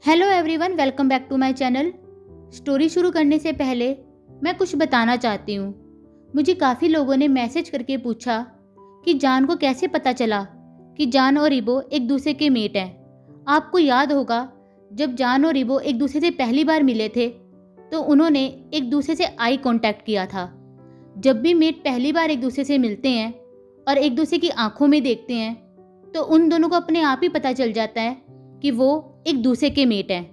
Hello everyone, welcome back to my channel. Story शुरू करने से पहले मैं कुछ बताना चाहती हूँ। मुझे काफ़ी लोगों ने मैसेज करके पूछा कि जान को कैसे पता चला कि जान और इबो एक दूसरे के मेट हैं। आपको याद होगा जब जान और इबो एक दूसरे से पहली बार मिले थे तो उन्होंने एक दूसरे से आई कांटेक्ट किया था। जब भी मेट पहली बार एक दूसरे से मिलते हैं और एक दूसरे की आंखों में देखते हैं तो उन दोनों को अपने आप ही पता चल जाता है कि वो एक दूसरे के मेट हैं।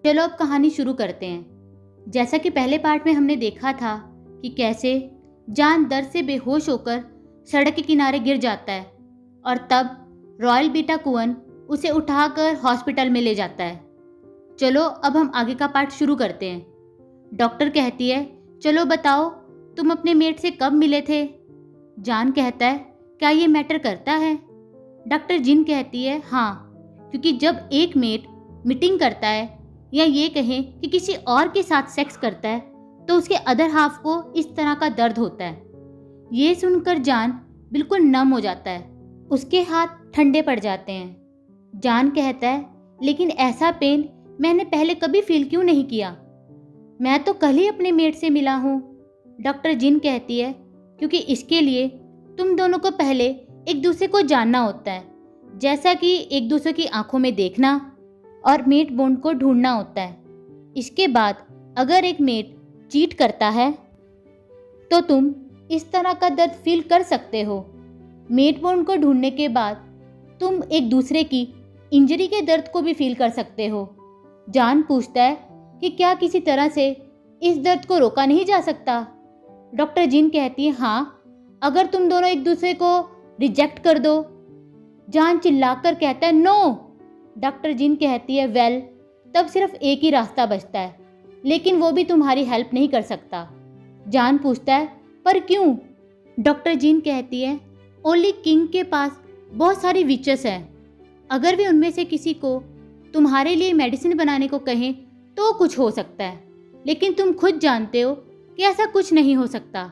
चलो अब कहानी शुरू करते हैं। जैसा कि पहले पार्ट में हमने देखा था कि कैसे जान दर्द से बेहोश होकर सड़क के किनारे गिर जाता है और तब रॉयल बीटा कुवन उसे उठाकर हॉस्पिटल में ले जाता है। चलो अब हम आगे का पार्ट शुरू करते हैं। डॉक्टर कहती है, चलो बताओ तुम अपने मेट से कब मिले थे। जान कहता है, क्या ये मैटर करता है। डॉक्टर जिन कहती है, हाँ, क्योंकि जब एक मेट मीटिंग करता है या ये कहें कि किसी और के साथ सेक्स करता है तो उसके अदर हाफ को इस तरह का दर्द होता है। ये सुनकर जान बिल्कुल नम हो जाता है, उसके हाथ ठंडे पड़ जाते हैं। जान कहता है, लेकिन ऐसा पेन मैंने पहले कभी फील क्यों नहीं किया, मैं तो कल ही अपने मेट से मिला हूँ। डॉक्टर जिन कहती है, क्योंकि इसके लिए तुम दोनों को पहले एक दूसरे को जानना होता है, जैसा कि एक दूसरे की आंखों में देखना और मेट बॉन्ड को ढूंढना होता है। इसके बाद अगर एक मेट चीट करता है तो तुम इस तरह का दर्द फील कर सकते हो। मेट बॉन्ड को ढूंढने के बाद तुम एक दूसरे की इंजरी के दर्द को भी फील कर सकते हो। जान पूछता है कि क्या किसी तरह से इस दर्द को रोका नहीं जा सकता। डॉक्टर जिन कहती है, हाँ, अगर तुम दोनों एक दूसरे को रिजेक्ट कर दो। जान चिल्लाकर कहता है, नो। डॉक्टर जिन कहती है, वेल, तब सिर्फ एक ही रास्ता बचता है, लेकिन वो भी तुम्हारी हेल्प नहीं कर सकता। जान पूछता है, पर क्यों। डॉक्टर जिन कहती है, ओनली किंग के पास बहुत सारी विचेस हैं, अगर वे उनमें से किसी को तुम्हारे लिए मेडिसिन बनाने को कहें तो कुछ हो सकता है, लेकिन तुम खुद जानते हो कि ऐसा कुछ नहीं हो सकता।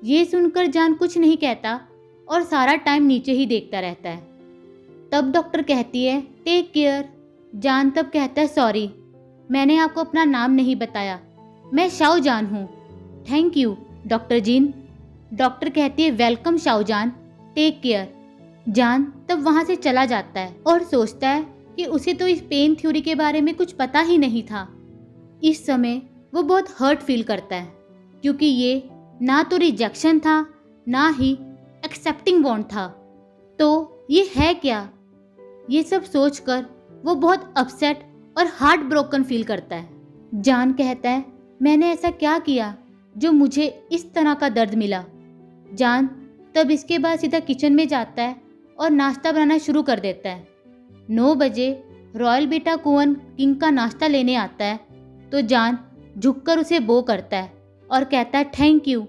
ये सुनकर जान कुछ नहीं कहता और सारा टाइम नीचे ही देखता रहता है। तब डॉक्टर कहती है, टेक केयर। जान तब कहता है, सॉरी, मैंने आपको अपना नाम नहीं बताया, मैं शाओ जान हूँ। Thank you doctor Jin. Doctor कहती है, welcome Shao Jan, take care. Jan तब वहाँ से चला जाता है और सोचता है कि उसे तो इस पेन थ्योरी के बारे में कुछ पता ही नहीं था। इस समय वो बहुत हर्ट फील करता है, क्योंकि ये ना तो रिजेक्शन था ना ही एक्सेप्टिंग बॉन्ड था, तो ये है क्या। ये सब सोचकर वो बहुत अपसेट और हार्ट ब्रोकन फील करता है। जान कहता है, मैंने ऐसा क्या किया जो मुझे इस तरह का दर्द मिला। जान तब इसके बाद सीधा किचन में जाता है और नाश्ता बनाना शुरू कर देता है। 9 बजे रॉयल बीटा कुवन किंग का नाश्ता लेने आता है तो जान झुककर उसे बो करता है और कहता है, थैंक यू,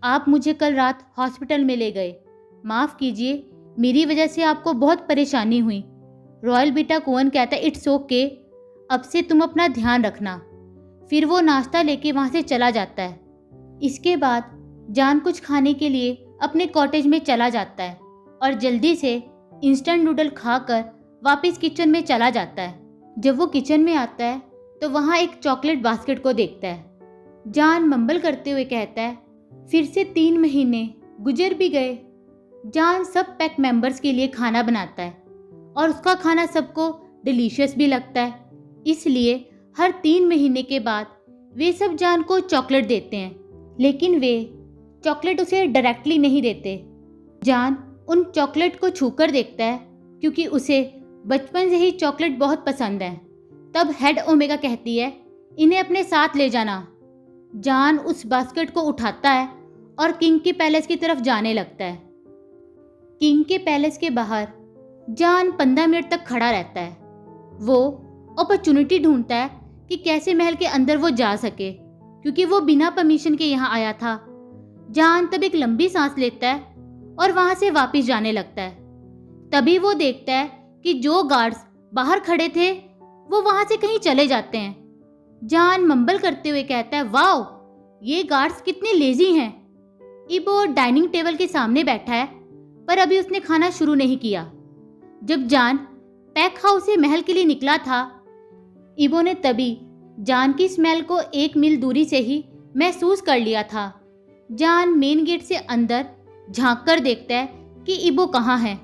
आप मुझे कल रात हॉस्पिटल में ले गए, माफ़ कीजिए, मेरी वजह से आपको बहुत परेशानी हुई। रॉयल बीटा कुवन कहता है, इट्स ओके, अब से तुम अपना ध्यान रखना। फिर वो नाश्ता लेके वहाँ से चला जाता है। इसके बाद जान कुछ खाने के लिए अपने कॉटेज में चला जाता है और जल्दी से इंस्टेंट नूडल खाकर वापस किचन में चला जाता है। जब वो किचन में आता है तो वहाँ एक चॉकलेट बास्केट को देखता है। जान मंबल करते हुए कहता है, फिर से 3 महीने गुजर भी गए। जान सब पैक मेंबर्स के लिए खाना बनाता है और उसका खाना सबको डिलीशियस भी लगता है, इसलिए हर 3 महीने के बाद वे सब जान को चॉकलेट देते हैं, लेकिन वे चॉकलेट उसे डायरेक्टली नहीं देते। जान उन चॉकलेट को छूकर देखता है क्योंकि उसे बचपन से ही चॉकलेट बहुत पसंद है। तब हेड ओमेगा कहती है, इन्हें अपने साथ ले जाना। जान उस बास्केट को उठाता है और किंग के पैलेस की तरफ जाने लगता है। किंग के पैलेस के बाहर जान 15 मिनट तक खड़ा रहता है। वो अपॉर्चुनिटी ढूंढता है कि कैसे महल के अंदर वो जा सके, क्योंकि वो बिना परमिशन के यहाँ आया था। जान तब एक लंबी सांस लेता है और वहाँ से वापस जाने लगता है। तभी वो देखता है कि जो गार्ड्स बाहर खड़े थे वो वहाँ से कहीं चले जाते हैं। जान मंबल करते हुए कहता है, वाओ, ये गार्ड्स कितने लेजी हैं। इबो डाइनिंग टेबल के सामने बैठा है पर अभी उसने खाना शुरू नहीं किया। जब जान पैक हाउस से महल के लिए निकला था इबो ने तभी जान की स्मेल को 1 मील दूरी से ही महसूस कर लिया था। जान मेन गेट से अंदर झांक कर देखता है कि इबो कहाँ है।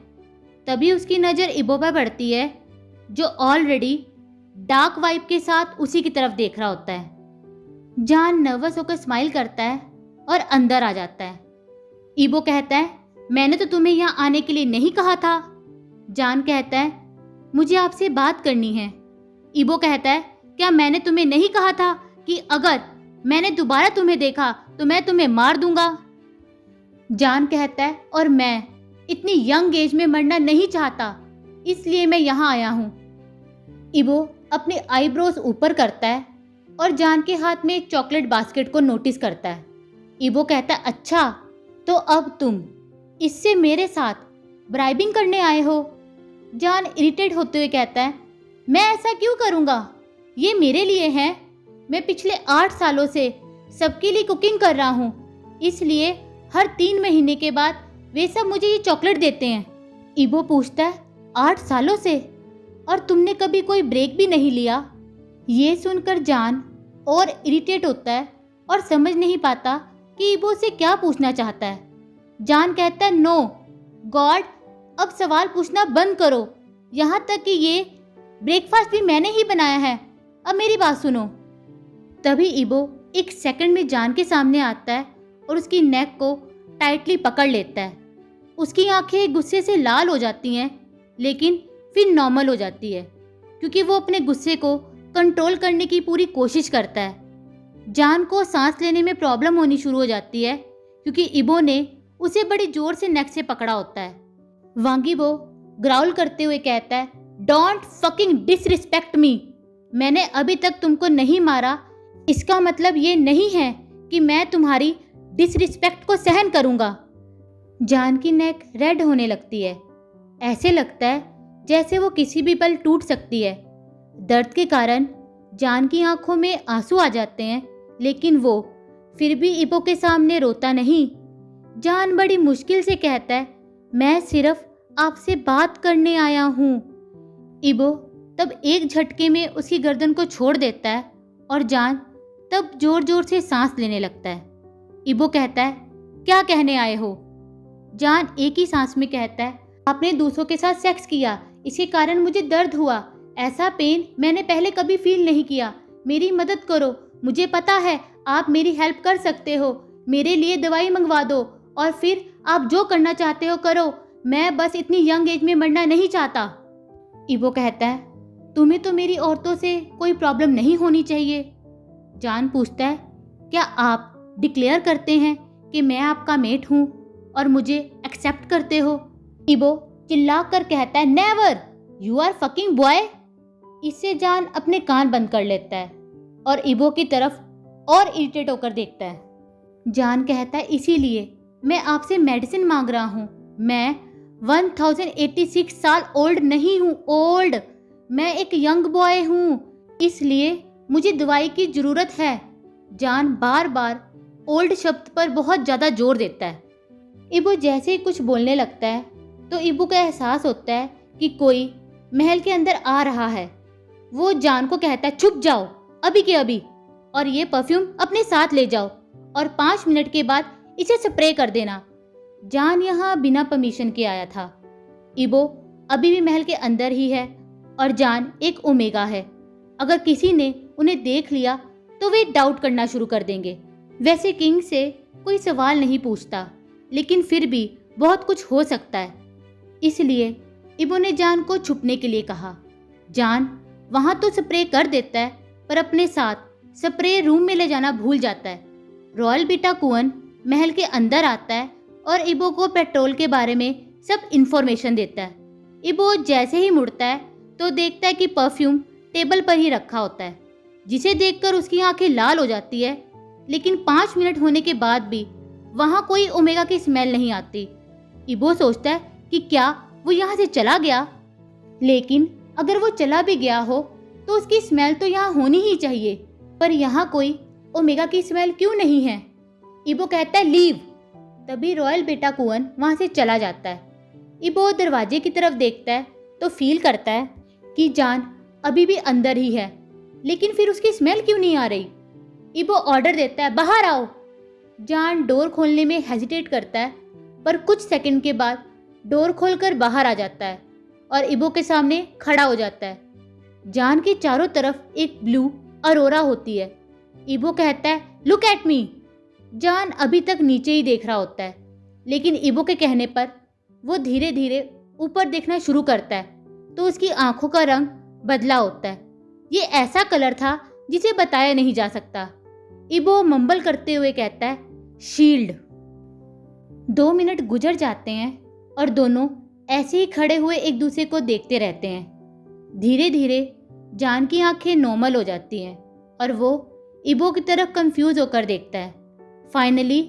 तभी उसकी नज़र इबो पर पड़ती है, जो ऑलरेडी डार्क वाइब के साथ उसी की तरफ देख रहा होता है। जान नर्वस होकर स्माइल करता है और अंदर आ जाता है। इबो कहता है, मैंने तो तुम्हें यहाँ आने के लिए नहीं कहा था। जान कहता है, मुझे आपसे बात करनी है। इबो कहता है, क्या मैंने तुम्हें नहीं कहा था कि अगर मैंने दोबारा तुम्हें देखा तो मैं तुम्हें मार दूंगा। जान कहता है, और मैं इतनी यंग एज में मरना नहीं चाहता, इसलिए मैं यहाँ आया हूँ। इबो अपने आईब्रोज ऊपर करता है और जान के हाथ में एक चॉकलेट बास्केट को नोटिस करता है। इबो कहता है, अच्छा तो अब तुम इससे मेरे साथ ब्राइबिंग करने आए हो। जान इरिटेट होते हुए कहता है, मैं ऐसा क्यों करूँगा, ये मेरे लिए है। मैं पिछले 8 सालों से सबके लिए कुकिंग कर रहा हूँ, इसलिए हर 3 महीने के बाद वे सब मुझे ये चॉकलेट देते हैं। इबो पूछता है, 8 सालों से, और तुमने कभी कोई ब्रेक भी नहीं लिया। ये सुनकर जान और इरिटेट होता है और समझ नहीं पाता कि इबो से क्या पूछना चाहता है। जान कहता है, नो गॉड, अब सवाल पूछना बंद करो। यहाँ तक कि ये ब्रेकफास्ट भी मैंने ही बनाया है, अब मेरी बात सुनो। तभी इबो 1 सेकंड में जान के सामने आता है और उसकी नेक को टाइटली पकड़ लेता है। उसकी आंखें गुस्से से लाल हो जाती हैं, लेकिन फिर नॉर्मल हो जाती है, क्योंकि वो अपने गुस्से को कंट्रोल करने की पूरी कोशिश करता है। जान को सांस लेने में प्रॉब्लम होनी शुरू हो जाती है, क्योंकि इबो ने उसे बड़ी जोर से नेक से पकड़ा होता है। वांगीबो ग्राउल करते हुए कहता है, डोंट फकिंग डिसरिस्पेक्ट मी। मैंने अभी तक तुमको नहीं मारा, इसका मतलब ये नहीं है कि मैं तुम्हारी डिसरिस्पेक्ट को सहन करूँगा। जान की नेक रेड होने लगती है। ऐसे लगता है जैसे वो किसी भी पल टूट सकती है। दर्द के कारण जान की आंखों में आंसू आ जाते हैं, लेकिन वो फिर भी इबो के सामने रोता नहीं। जान बड़ी मुश्किल से कहता है, मैं सिर्फ आपसे बात करने आया हूँ। इबो तब एक झटके में उसकी गर्दन को छोड़ देता है और जान तब जोर जोर से सांस लेने लगता है। इबो कहता है, क्या कहने आए हो? जान एक ही सांस में कहता है, आपने दूसरों के साथ सेक्स किया, इसके कारण मुझे दर्द हुआ। ऐसा पेन मैंने पहले कभी फील नहीं किया। मेरी मदद करो, मुझे पता है आप मेरी हेल्प कर सकते हो। मेरे लिए दवाई मंगवा दो और फिर आप जो करना चाहते हो करो। मैं बस इतनी यंग एज में मरना नहीं चाहता। इबो कहता है, तुम्हें तो मेरी औरतों से कोई प्रॉब्लम नहीं होनी चाहिए। जान पूछता है, क्या आप डिक्लेयर करते हैं कि मैं आपका मेट हूँ और मुझे एक्सेप्ट करते हो? इबो चिल्ला कर कहता है, never, you are fucking boy. इससे जान अपने कान बंद कर लेता है और इबो की तरफ और इरिटेट होकर देखता है। जान कहता है, इसीलिए मैं आपसे मेडिसिन मांग रहा हूँ। मैं 1086 साल ओल्ड नहीं हूँ, ओल्ड। मैं एक यंग बॉय हूँ, इसलिए मुझे दवाई की ज़रूरत है। जान बार बार ओल्ड शब्द पर बहुत ज़्यादा जोर देता है। इबो जैसे ही कुछ बोलने लगता है तो इबो को एहसास होता है कि कोई महल के अंदर आ रहा है। वो जान को कहता है, छुप जाओ अभी के अभी, और ये परफ्यूम अपने साथ ले जाओ और 5 मिनट के बाद इसे स्प्रे कर देना। जान यहाँ बिना परमिशन के आया था। इबो अभी भी महल के अंदर ही है और जान एक ओमेगा है। अगर किसी ने उन्हें देख लिया तो वे डाउट करना शुरू कर देंगे। वैसे किंग से कोई सवाल नहीं पूछता, लेकिन फिर भी बहुत कुछ हो सकता है, इसलिए इबो ने जान को छुपने के लिए कहा। जान वहाँ तो स्प्रे कर देता है, पर अपने साथ स्प्रे रूम में ले जाना भूल जाता है। रॉयल बीटा कुअन महल के अंदर आता है और इबो को पेट्रोल के बारे में सब इन्फॉर्मेशन देता है। इबो जैसे ही मुड़ता है तो देखता है कि परफ्यूम टेबल पर ही रखा होता है, जिसे देखकर उसकी आंखें लाल हो जाती है। लेकिन 5 मिनट होने के बाद भी वहाँ कोई ओमेगा की स्मेल नहीं आती। इबो सोचता है कि क्या वो यहाँ से चला गया, लेकिन अगर वो चला भी गया हो तो उसकी स्मेल तो यहाँ होनी ही चाहिए, पर यहाँ कोई ओमेगा की स्मेल क्यों नहीं है? इबो कहता है, लीव। तभी रॉयल बेटा कुअन वहाँ से चला जाता है। इबो दरवाजे की तरफ देखता है तो फील करता है कि जान अभी भी अंदर ही है लेकिन फिर उसकी स्मेल क्यों नहीं आ रही? इबो ऑर्डर देता है, बाहर आओ। जान डोर खोलने में हेजिटेट करता है, पर कुछ सेकंड के बाद डोर खोलकर बाहर आ जाता है और इबो के सामने खड़ा हो जाता है। जान के चारों तरफ एक ब्लू अरोरा होती है। इबो कहता है, लुक एट मी। जान अभी तक नीचे ही देख रहा होता है, लेकिन इबो के कहने पर वो धीरे धीरे ऊपर देखना शुरू करता है तो उसकी आंखों का रंग बदला होता है। ये ऐसा कलर था जिसे बताया नहीं जा सकता। इबो मंबल करते हुए कहता है, शील्ड। 2 मिनट गुजर जाते हैं और दोनों ऐसे ही खड़े हुए एक दूसरे को देखते रहते हैं। धीरे धीरे जान की आंखें नॉर्मल हो जाती हैं और वो इबो की तरफ कंफ्यूज होकर देखता है। फाइनली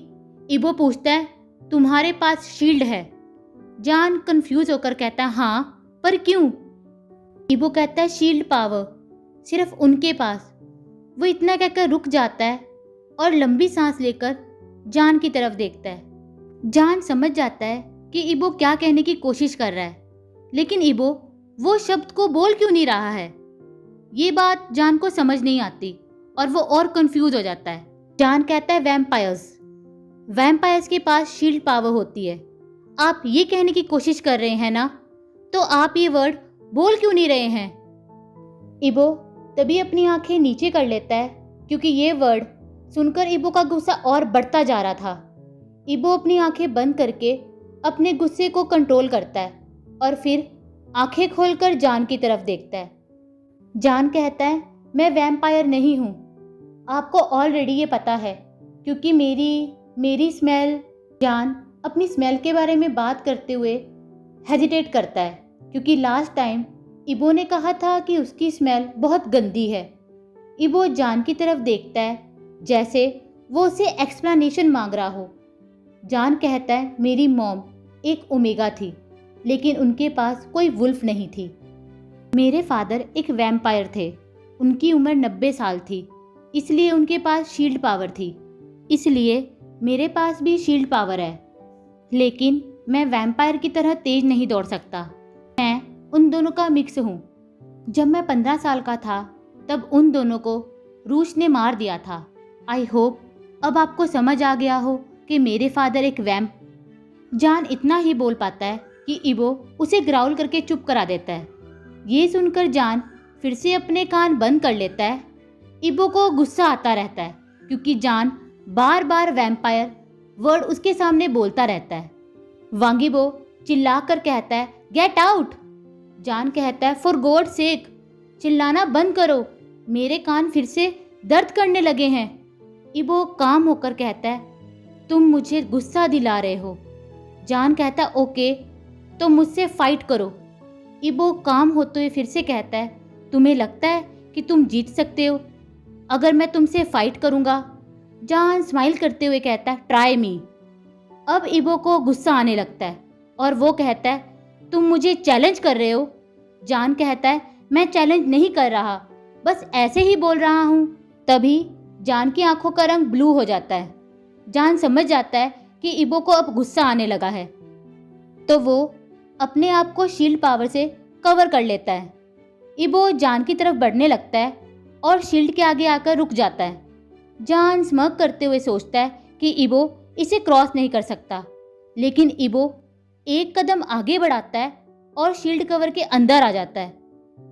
इबो पूछता है, तुम्हारे पास शील्ड है? जान कंफ्यूज होकर कहता है, हाँ, पर क्यों? इबो कहता है, शील्ड पावर सिर्फ उनके पास। वो इतना कहकर रुक जाता है और लंबी सांस लेकर जान की तरफ देखता है। जान समझ जाता है कि इबो क्या कहने की कोशिश कर रहा है, लेकिन इबो वो शब्द को बोल क्यों नहीं रहा है। ये बात जान को समझ नहीं आती और वो और कंफ्यूज हो जाता है। जान कहता है, वैम्पायर्स के पास शील्ड पावर होती है। आप ये कहने की कोशिश कर रहे हैं ना, तो आप ये वर्ड बोल क्यों नहीं रहे हैं? इबो तभी अपनी आंखें नीचे कर लेता है, क्योंकि ये वर्ड सुनकर इबो का गुस्सा और बढ़ता जा रहा था। इबो अपनी आंखें बंद करके अपने गुस्से को कंट्रोल करता है और फिर आंखें खोलकर जान की तरफ देखता है। जान कहता है, मैं वैम्पायर नहीं हूँ। आपको ऑलरेडी ये पता है, क्योंकि मेरी स्मेल। जान अपनी स्मेल के बारे में बात करते हुए हेजिटेट करता है, क्योंकि लास्ट टाइम इबो ने कहा था कि उसकी स्मेल बहुत गंदी है। इबो जान की तरफ देखता है जैसे वो उसे एक्सप्लेनेशन मांग रहा हो। जान कहता है, मेरी मॉम एक ओमेगा थी, लेकिन उनके पास कोई वुल्फ नहीं थी। मेरे फादर एक वैम्पायर थे, उनकी उम्र 90 साल थी, इसलिए उनके पास शील्ड पावर थी। इसलिए मेरे पास भी शील्ड पावर है, लेकिन मैं वैम्पायर की तरह तेज नहीं दौड़ सकता। मैं उन दोनों का मिक्स हूँ। जब मैं 15 साल का था तब उन दोनों को रूस ने मार दिया था। आई होप अब आपको समझ आ गया हो कि मेरे फादर एक वैम्प। जान इतना ही बोल पाता है कि इबो उसे ग्राउल करके चुप करा देता है। ये सुनकर जान फिर से अपने कान बंद कर लेता है। इबो को गुस्सा आता रहता है, क्योंकि जान बार बार वैम्पायर वर्ड उसके सामने बोलता रहता है। वांगिबो चिल्लाकर कहता है, गेट आउट। जान कहता है, फॉर गॉड सेक, चिल्लाना बंद करो, मेरे कान फिर से दर्द करने लगे हैं। इबो काम होकर कहता है, तुम मुझे गुस्सा दिला रहे हो। जान कहता है, ओके, तो मुझसे फाइट करो। इबो काम होते हुए फिर से कहता है, तुम्हें लगता है कि तुम जीत सकते हो अगर मैं तुमसे फाइट करूंगा? जान स्माइल करते हुए कहता है, ट्राई मी। अब इबो को गुस्सा आने लगता है और वो कहता है, तुम मुझे चैलेंज कर रहे हो? जान कहता है, मैं चैलेंज नहीं कर रहा, बस ऐसे ही बोल रहा हूँ। तभी जान की आंखों का रंग ब्लू हो जाता है। जान समझ जाता है कि इबो को अब गुस्सा आने लगा है, तो वो अपने आप को शील्ड पावर से कवर कर लेता है। इबो जान की तरफ बढ़ने लगता है और शील्ड के आगे आकर रुक जाता है। जान स्मग करते हुए सोचता है कि इबो इसे क्रॉस नहीं कर सकता, लेकिन इबो एक कदम आगे बढ़ाता है और शील्ड कवर के अंदर आ जाता है।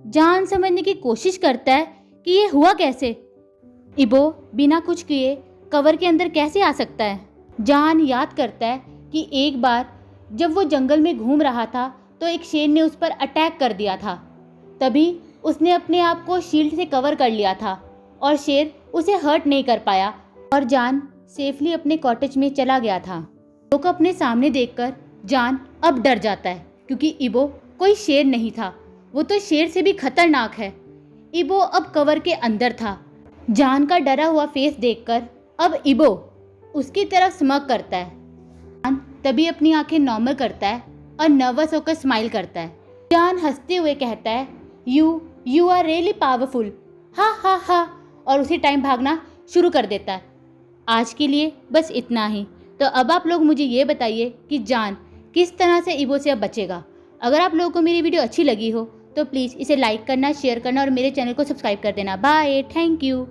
जान समझने की कोशिश करता है कि ये हुआ कैसे। इबो बिना कुछ किए कवर के अंदर कैसे आ सकता है। जान याद करता है कि एक बार जब वो जंगल में घूम रहा था तो एक शेर ने उस पर अटैक कर दिया था। तभी उसने अपने आप को शील्ड से कवर कर लिया था और शेर उसे हर्ट नहीं कर पाया और जान सेफली अपने कॉटेज में चला गया था। इबो को अपने सामने देखकर जान अब डर जाता है, क्योंकि इबो कोई शेर नहीं था, वो तो शेर से भी खतरनाक है। इबो अब कवर के अंदर था। जान का डरा हुआ फेस देखकर अब इबो उसकी तरफ स्मग करता है। जान तभी अपनी आंखें नॉर्मल करता है और नर्वस होकर स्माइल करता है। जान हंसते हुए कहता है, यू आर रियली पावरफुल, हा हा हा, और उसी टाइम भागना शुरू कर देता है। आज के लिए बस इतना ही। तो अब आप लोग मुझे ये बताइए कि जान किस तरह से इबो से अब बचेगा। अगर आप लोगों को मेरी वीडियो अच्छी लगी हो तो प्लीज़ इसे लाइक करना, शेयर करना और मेरे चैनल को सब्सक्राइब कर देना। Bye, thank you.